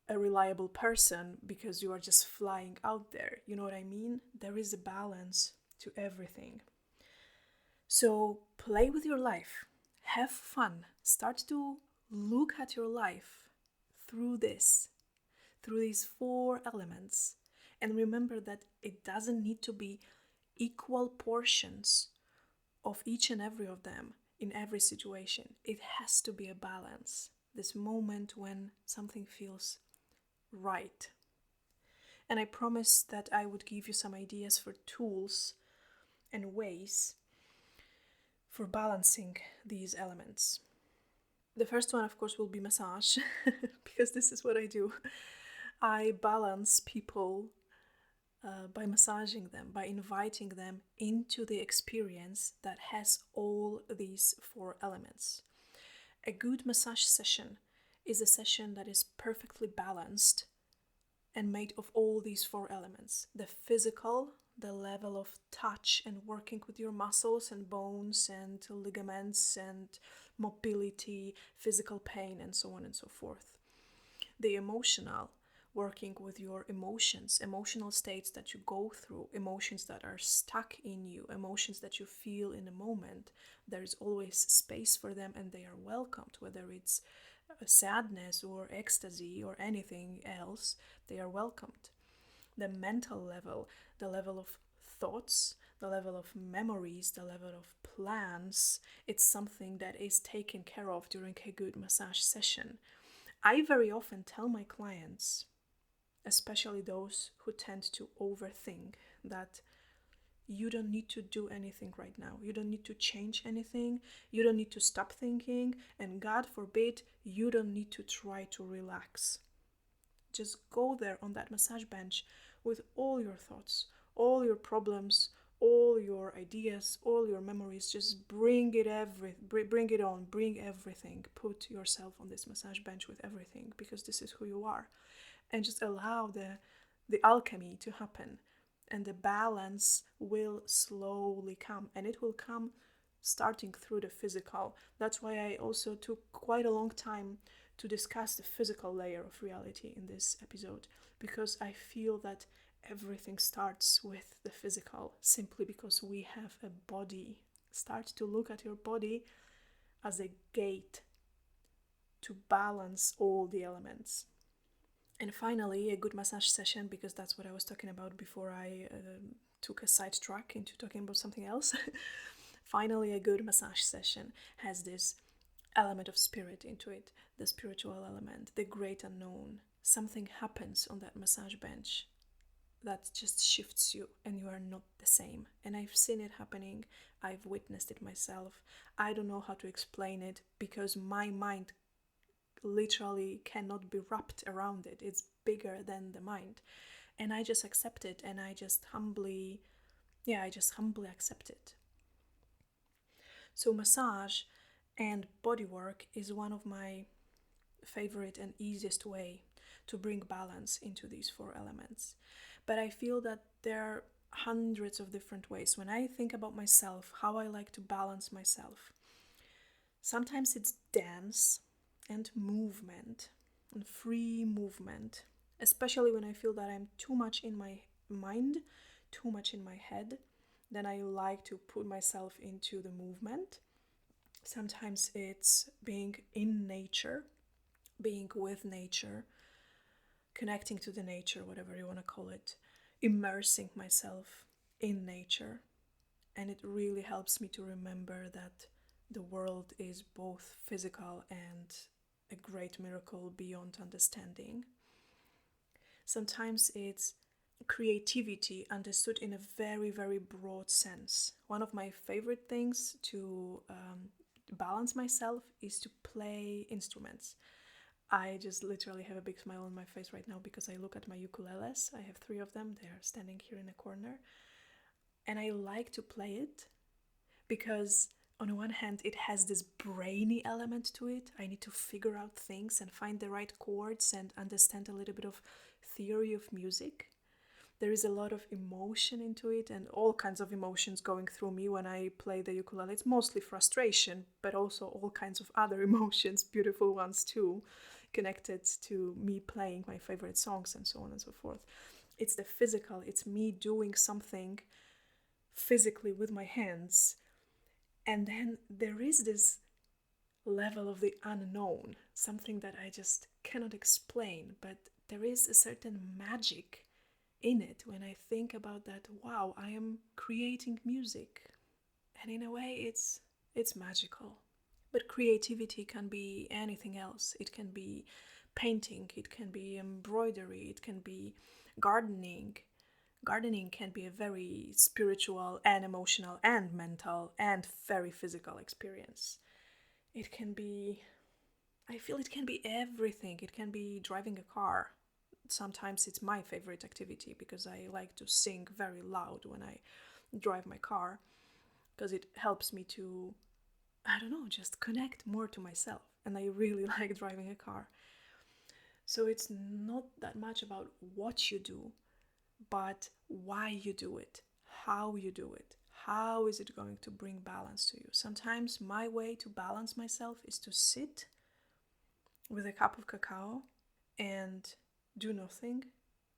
a reliable person because you are just flying out there. You know what I mean? There is a balance to everything. So play with your life, have fun, start to look at your life through this, through these four elements. And remember that it doesn't need to be equal portions of each and every of them in every situation. It has to be a balance. This moment when something feels right. And I promised that I would give you some ideas for tools and ways for balancing these elements. The first one, of course, will be massage, because this is what I do. I balance people by massaging them, by inviting them into the experience that has all these four elements. A good massage session is a session that is perfectly balanced and made of all these four elements: the physical, the level of touch and working with your muscles and bones and ligaments and mobility, physical pain, and so on and so forth. The emotional, working with your emotions, emotional states that you go through, emotions that are stuck in you, emotions that you feel in a moment. There is always space for them and they are welcomed, whether it's sadness or ecstasy or anything else, they are welcomed. The mental level, the level of thoughts, the level of memories, the level of plans, it's something that is taken care of during a good massage session. I very often tell my clients, especially those who tend to overthink, that you don't need to do anything right now. You don't need to change anything. You don't need to stop thinking. And God forbid, you don't need to try to relax. Just go there on that massage bench with all your thoughts, all your problems, all your ideas, all your memories. Just bring it on, bring everything. Put yourself on this massage bench with everything, because this is who you are. And just allow the alchemy to happen. And the balance will slowly come, and it will come starting through the physical. That's why I also took quite a long time to discuss the physical layer of reality in this episode, because I feel that everything starts with the physical, simply because we have a body. Start to look at your body as a gate to balance all the elements. And finally, a good massage session, because that's what I was talking about before I took a sidetrack into talking about something else. Finally, a good massage session has this element of spirit into it, the spiritual element, the great unknown. Something happens on that massage bench that just shifts you, and you are not the same. And I've seen it happening, I've witnessed it myself. I don't know how to explain it, because my mind literally cannot be wrapped around it. It's bigger than the mind. And I just accept it, and I just humbly accept it. So massage and bodywork is one of my favorite and easiest way to bring balance into these four elements. But I feel that there are hundreds of different ways. When I think about myself, how I like to balance myself, sometimes it's dance and movement and free movement, especially when I feel that I'm too much in my mind, too much in my head. Then I like to put myself into the movement. Sometimes it's being in nature, being with nature, connecting to the nature, whatever you want to call it, immersing myself in nature. And it really helps me to remember that the world is both physical and a great miracle beyond understanding. Sometimes it's creativity understood in a very, very broad sense. One of my favorite things to balance myself is to play instruments. I just literally have a big smile on my face right now because I look at my ukuleles. I have 3 of them. They are standing here in a corner. And I like to play it because on one hand, it has this brainy element to it. I need to figure out things and find the right chords and understand a little bit of theory of music. There is a lot of emotion into it and all kinds of emotions going through me when I play the ukulele. It's mostly frustration, but also all kinds of other emotions, beautiful ones too, connected to me playing my favorite songs and so on and so forth. It's the physical, it's me doing something physically with my hands. And then there is this level of the unknown, something that I just cannot explain, but there is a certain magic in it when I think about that. Wow, I am creating music. And in a way it's magical. But creativity can be anything else. It can be painting, it can be embroidery, it can be gardening. Gardening can be a very spiritual and emotional and mental and very physical experience. It can be, I feel it can be everything. It can be driving a car. Sometimes it's my favorite activity because I like to sing very loud when I drive my car because it helps me to, I don't know, just connect more to myself. And I really like driving a car. So it's not that much about what you do, but why you do it, how you do it. How is it going to bring balance to you? Sometimes my way to balance myself is to sit with a cup of cacao and do nothing,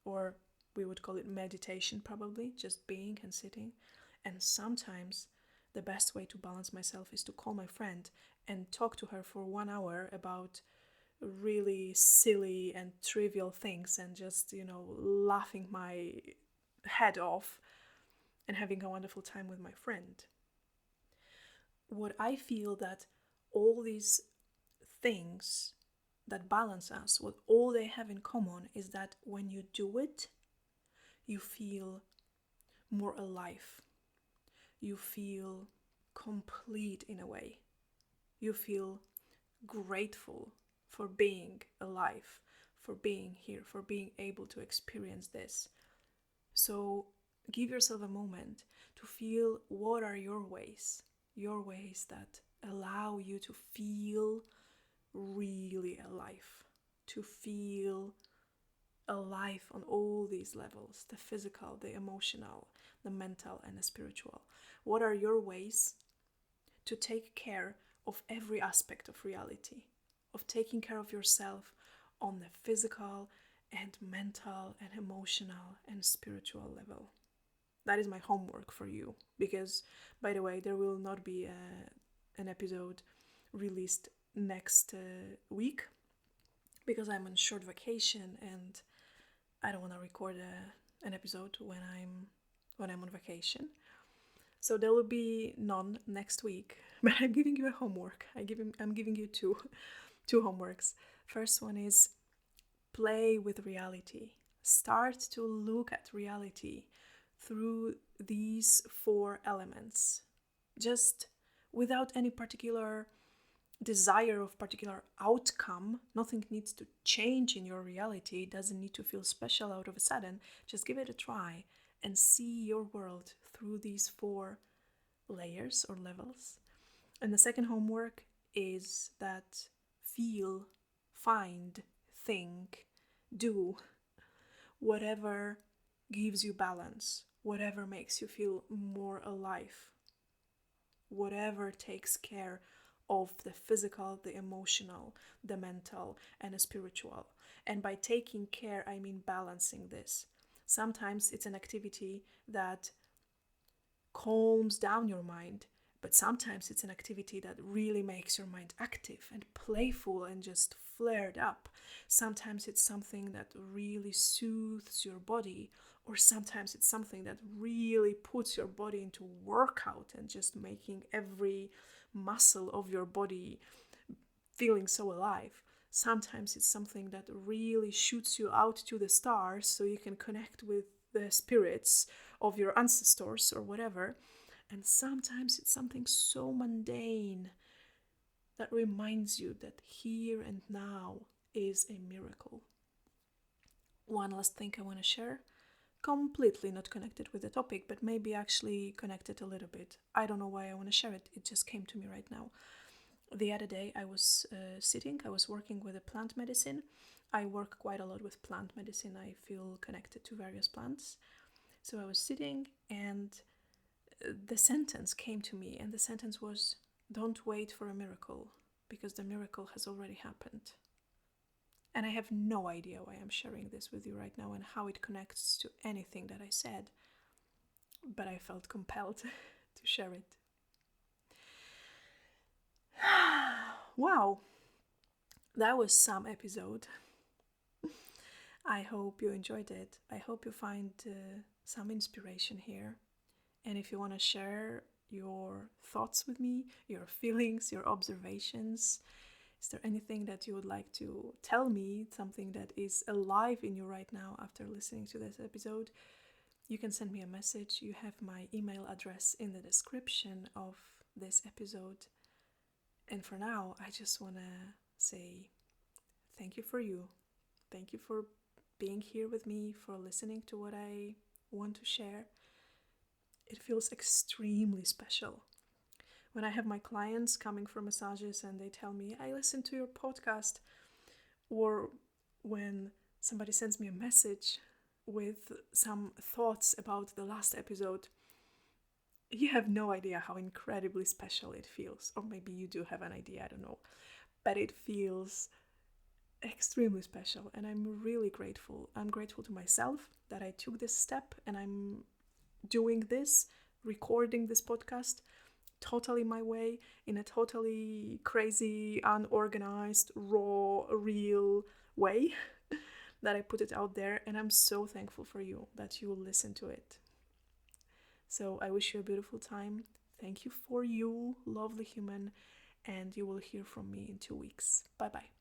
or we would call it meditation probably, just being and sitting. And sometimes the best way to balance myself is to call my friend and talk to her for 1 hour about really silly and trivial things and just, laughing my head off and having a wonderful time with my friend. What I feel that all these things that balance us, what all they have in common is that when you do it, you feel more alive. You feel complete in a way. You feel grateful for being alive, for being here, for being able to experience this. So give yourself a moment to feel what are your ways that allow you to feel really alive, to feel alive on all these levels, the physical, the emotional, the mental, and the spiritual. What are your ways to take care of every aspect of reality, of taking care of yourself on the physical and mental and emotional and spiritual level? That is my homework for you, because, by the way, there will not be an episode released next week because I'm on short vacation and I don't want to record an episode when I'm on vacation. So there will be none next week, but I'm giving you a homework. I'm giving you two homeworks. First one is play with reality. Start to look at reality through these 4 elements, just without any particular desire of particular outcome. Nothing needs to change in your reality. It doesn't need to feel special out of a sudden. Just give it a try and see your world through these 4 layers or levels. And the second homework is that feel, find, think, do whatever gives you balance, whatever makes you feel more alive, whatever takes care of the physical, the emotional, the mental, and the spiritual. And by taking care, I mean balancing this. Sometimes it's an activity that calms down your mind, but sometimes it's an activity that really makes your mind active and playful and just flared up. Sometimes it's something that really soothes your body, or sometimes it's something that really puts your body into workout and just making every muscle of your body feeling so alive. Sometimes it's something that really shoots you out to the stars so you can connect with the spirits of your ancestors or whatever. And sometimes it's something so mundane that reminds you that here and now is a miracle. One last thing I want to share. completely not connected with the topic, but maybe actually connected a little bit. I don't know why I want to share it. It just came to me right now. The other day I was I was working with a plant medicine. I work quite a lot with plant medicine. I feel connected to various plants. So I was sitting and the sentence came to me, and the sentence was, "Don't wait for a miracle, because the miracle has already happened." And I have no idea why I'm sharing this with you right now and how it connects to anything that I said, but I felt compelled to share it. Wow, that was some episode. I hope you enjoyed it. I hope you find some inspiration here. And if you want to share your thoughts with me, your feelings, your observations, is there anything that you would like to tell me, something that is alive in you right now after listening to this episode? You can send me a message. You have my email address in the description of this episode. And for now, I just want to say thank you for you. Thank you for being here with me, for listening to what I want to share. It feels extremely special. When I have my clients coming for massages and they tell me, "I listened to your podcast," or when somebody sends me a message with some thoughts about the last episode, you have no idea how incredibly special it feels. Or maybe you do have an idea, I don't know. But it feels extremely special, and I'm really grateful. I'm grateful to myself that I took this step and I'm doing this, recording this podcast totally my way, in a totally crazy, unorganized, raw, real way that I put it out there, and I'm so thankful for you that you will listen to it. So I wish you a beautiful time. Thank you for you, lovely human, and you will hear from me in 2 weeks. Bye bye.